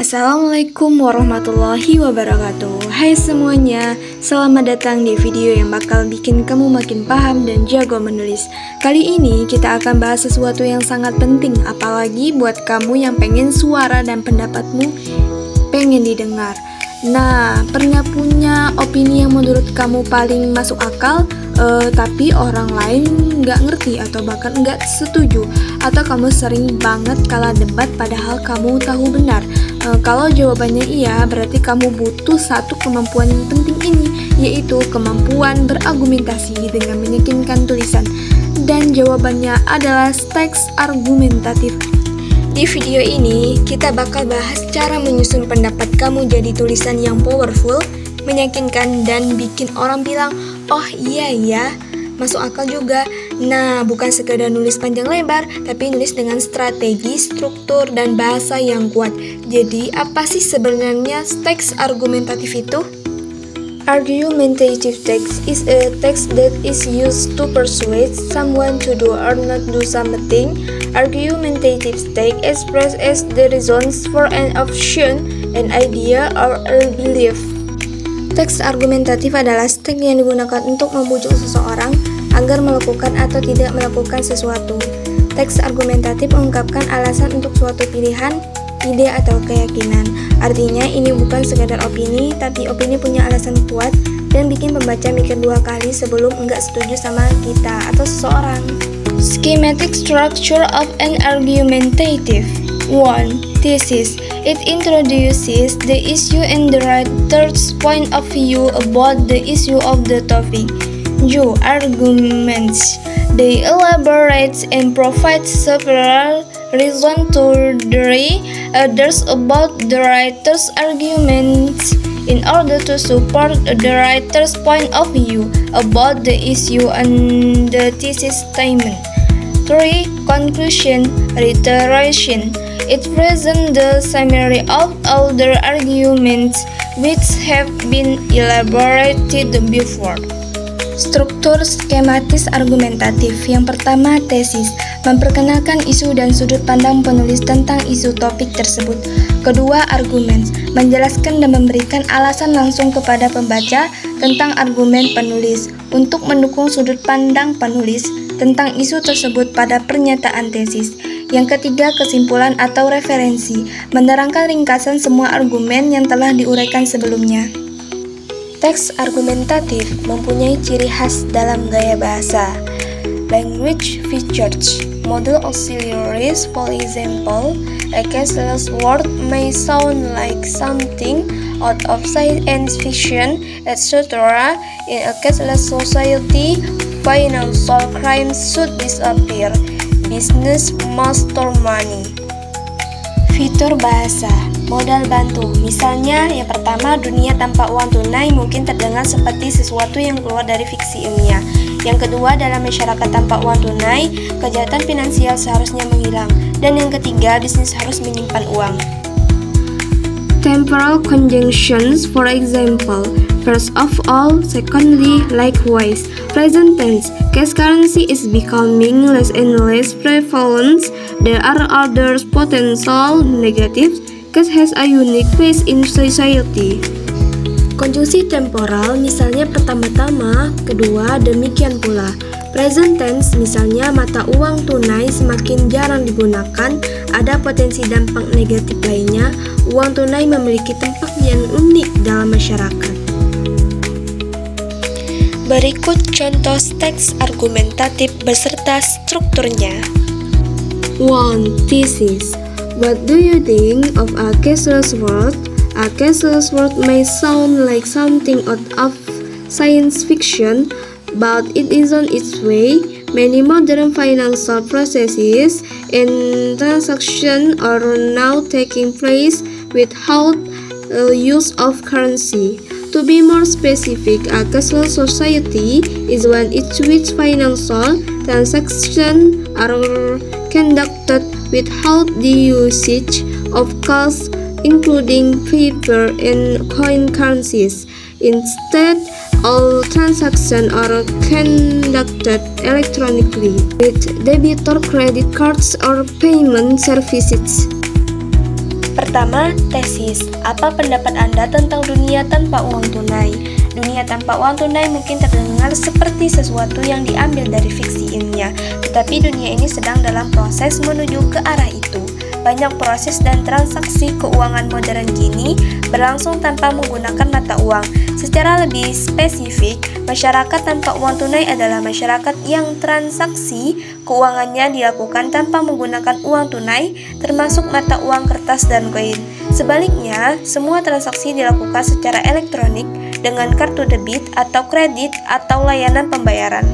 Assalamualaikum warahmatullahi wabarakatuh. Hai semuanya, selamat datang di video yang bakal bikin kamu makin paham dan jago menulis. Kali ini kita akan bahas sesuatu yang sangat penting, apalagi buat kamu yang pengen suara dan pendapatmu pengen didengar. Nah, pernah punya opini yang menurut kamu paling masuk akal, tapi orang lain nggak ngerti atau bahkan nggak setuju, atau kamu sering banget kalah debat padahal kamu tahu benar? Kalau jawabannya iya, berarti kamu butuh satu kemampuan yang penting ini, yaitu kemampuan berargumentasi dengan meyakinkan tulisan. Dan jawabannya adalah teks argumentatif. Di video ini, kita bakal bahas cara menyusun pendapat kamu jadi tulisan yang powerful, meyakinkan, dan bikin orang bilang, "Oh iya ya, masuk akal juga." Nah, bukan sekedar nulis panjang lebar, tapi nulis dengan strategi, struktur, dan bahasa yang kuat. Jadi, apa sih sebenarnya teks argumentatif itu? Argumentative text is a text that is used to persuade someone to do or not do something. Argumentative text expresses the reasons for an option, an idea, or a belief. Teks argumentatif adalah teks yang digunakan untuk membujuk seseorang agar melakukan atau tidak melakukan sesuatu. Teks argumentatif mengungkapkan alasan untuk suatu pilihan, ide, atau keyakinan. Artinya ini bukan sekadar opini, tapi opini punya alasan kuat dan bikin pembaca mikir dua kali sebelum enggak setuju sama kita atau seseorang. Schematic structure of an argumentative. 1. Thesis. It introduces the issue and the writer's point of view about the issue of the topic. 2. Arguments. They elaborate and provide several reasons to the others about the writer's arguments in order to support the writer's point of view about the issue and the thesis statement. 3. Conclusion. Reiteration. It presents the summary of all the arguments which have been elaborated before. Struktur skematis argumentatif. Yang pertama, tesis, memperkenalkan isu dan sudut pandang penulis tentang isu topik tersebut. Kedua, argumen, menjelaskan dan memberikan alasan langsung kepada pembaca tentang argumen penulis untuk mendukung sudut pandang penulis tentang isu tersebut pada pernyataan tesis. Yang ketiga, kesimpulan atau referensi, menerangkan ringkasan semua argumen yang telah diuraikan sebelumnya. Teks argumentatif mempunyai ciri khas dalam gaya bahasa. Language features. Model auxiliaries, for example, a caseless word may sound like something out of science fiction, etc. In a caseless society, financial crimes should disappear. Business master money. Fitur bahasa. Modal bantu. Misalnya, yang pertama, dunia tanpa uang tunai mungkin terdengar seperti sesuatu yang keluar dari fiksi ilmiah. Yang kedua, dalam masyarakat tanpa uang tunai, kejahatan finansial seharusnya menghilang. Dan yang ketiga, bisnis harus menyimpan uang. Temporal conjunctions, for example, first of all, secondly, likewise. Present tense, cash currency is becoming less and less prevalent. There are other potential negatives. Cash has a unique place in society. Konjungsi temporal, misalnya pertama-tama, kedua, demikian pula. Present tense, misalnya mata uang tunai semakin jarang digunakan, ada potensi dampak negatif lainnya. Uang tunai memiliki tempat yang unik dalam masyarakat. Berikut contoh teks argumentatif beserta strukturnya. 1. Thesis. What do you think of a cashless world? A cashless world may sound like something out of science fiction, but it isn't its way. Many modern financial processes and transactions are now taking place without use of currency. To be more specific, a cashless society is one in which financial transactions are conducted without the usage of cash, including paper and coin currencies. Instead, all transactions are conducted electronically with debit or credit cards or payment services. Pertama, tesis. Apa pendapat Anda tentang dunia tanpa uang tunai? Dunia tanpa uang tunai mungkin terdengar seperti sesuatu yang diambil dari fiksi ilmiah, tetapi dunia ini sedang dalam proses menuju ke arah itu. Banyak proses dan transaksi keuangan modern kini berlangsung tanpa menggunakan mata uang. Secara lebih spesifik, masyarakat tanpa uang tunai adalah masyarakat yang transaksi keuangannya dilakukan tanpa menggunakan uang tunai, termasuk mata uang kertas dan koin. Sebaliknya, semua transaksi dilakukan secara elektronik dengan kartu debit atau kredit atau layanan pembayaran.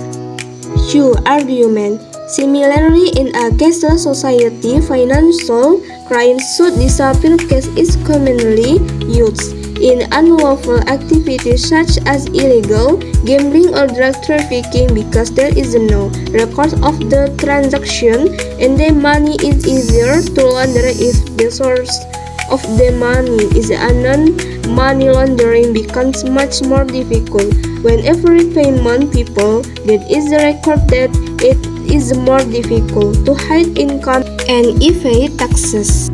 Q. Argument. Similarly, in a cashless society, financial crime should disappear. Cash is commonly used in unlawful activities such as illegal gambling or drug trafficking because there is no record of the transaction and the money is easier to launder if the source of the money is unknown. Money laundering becomes much more difficult when every payment people get is the record that it is more difficult to hide income and evade taxes.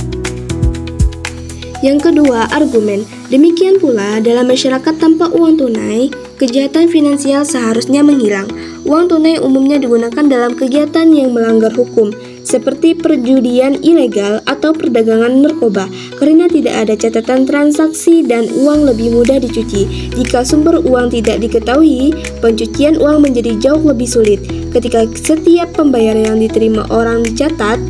Yang kedua, argumen. Demikian pula, dalam masyarakat tanpa uang tunai, kejahatan finansial seharusnya menghilang. Uang tunai umumnya digunakan dalam kegiatan yang melanggar hukum, seperti perjudian ilegal atau perdagangan narkoba, karena tidak ada catatan transaksi dan uang lebih mudah dicuci. Jika sumber uang tidak diketahui, pencucian uang menjadi jauh lebih sulit. Ketika setiap pembayaran yang diterima orang dicatat,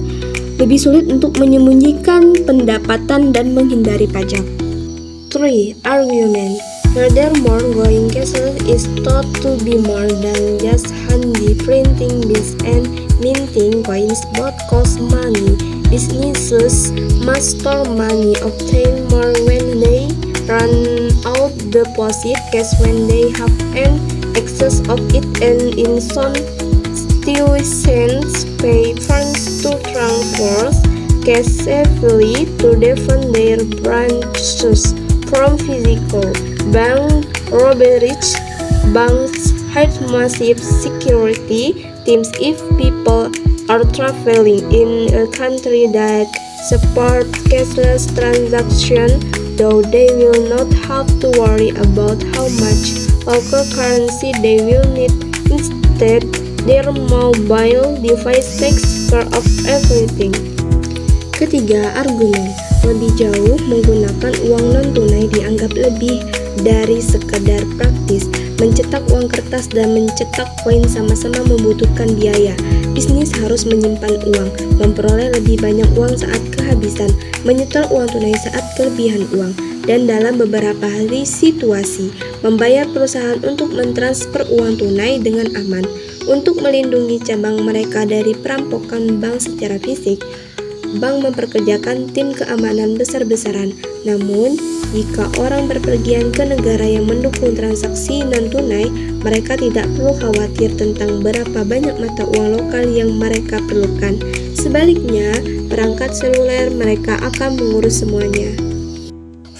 lebih sulit untuk menyembunyikan pendapatan dan menghindari pajak. 3. Argument. Furthermore, going cashless is thought to be more than just handy. Printing bills and minting coins both cost money. Businesses must store money, obtain more when they run out, deposit cash when they have an excess of it, and in some situations pay funds to transfers cash safely to defend their branches from physical bank robberies. Banks hire massive security teams if people are traveling in a country that support cashless transaction, though they will not have to worry about how much local currency they will need. Instead, their mobile device takes care of everything. Ketiga, argumen. Lebih jauh, menggunakan uang non-tunai dianggap lebih dari sekadar praktis. Mencetak uang kertas dan mencetak koin sama-sama membutuhkan biaya. Bisnis harus menyimpan uang, memperoleh lebih banyak uang saat kehabisan, menyetor uang tunai saat kelebihan uang, dan dalam beberapa situasi, membayar perusahaan untuk mentransfer uang tunai dengan aman. Untuk melindungi cabang mereka dari perampokan bank secara fisik, bank memperkerjakan tim keamanan besar-besaran. Namun, jika orang berpergian ke negara yang mendukung transaksi non-tunai, mereka tidak perlu khawatir tentang berapa banyak mata uang lokal yang mereka perlukan. Sebaliknya, perangkat seluler mereka akan mengurus semuanya.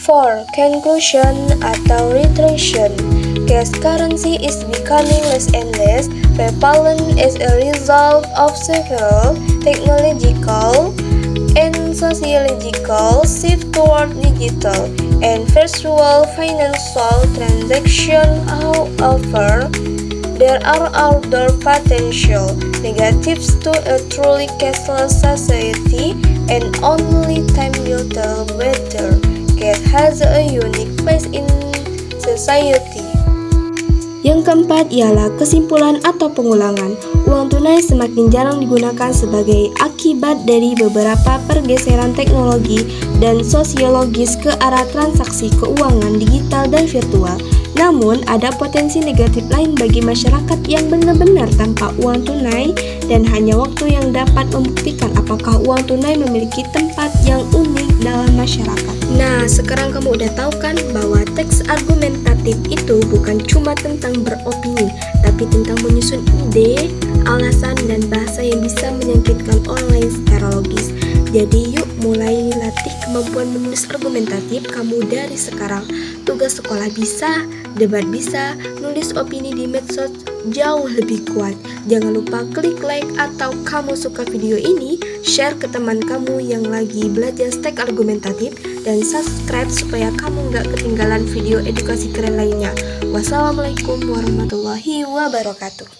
4. Conclusion atau retraction. Cash currency is becoming less and less prevalent as a result of several technological and sociological shift toward digital and virtual financial transactions. However, there are other potential negatives to a truly cashless society, and only time will tell whether cash has a unique place in society. Yang keempat ialah kesimpulan atau pengulangan. Uang tunai semakin jarang digunakan sebagai akibat dari beberapa pergeseran teknologi dan sosiologis ke arah transaksi keuangan digital dan virtual. Namun, ada potensi negatif lain bagi masyarakat yang benar-benar tanpa uang tunai, dan hanya waktu yang dapat membuktikan apakah uang tunai memiliki tempat yang unik dalam masyarakat. Nah, sekarang kamu udah tahu kan bahwa teks argumentatif itu bukan cuma tentang beropini, tapi tentang menyusun ide, alasan, dan bahasa yang bisa menyingkirkan orang lain secara logis. Jadi yuk mulai latih kemampuan menulis argumentatif kamu dari sekarang. Tugas sekolah bisa, debat bisa, nulis opini di medsos jauh lebih kuat. Jangan lupa klik like atau kamu suka video ini, share ke teman kamu yang lagi belajar stek argumentatif, dan subscribe supaya kamu nggak ketinggalan video edukasi keren lainnya. Wassalamualaikum warahmatullahi wabarakatuh.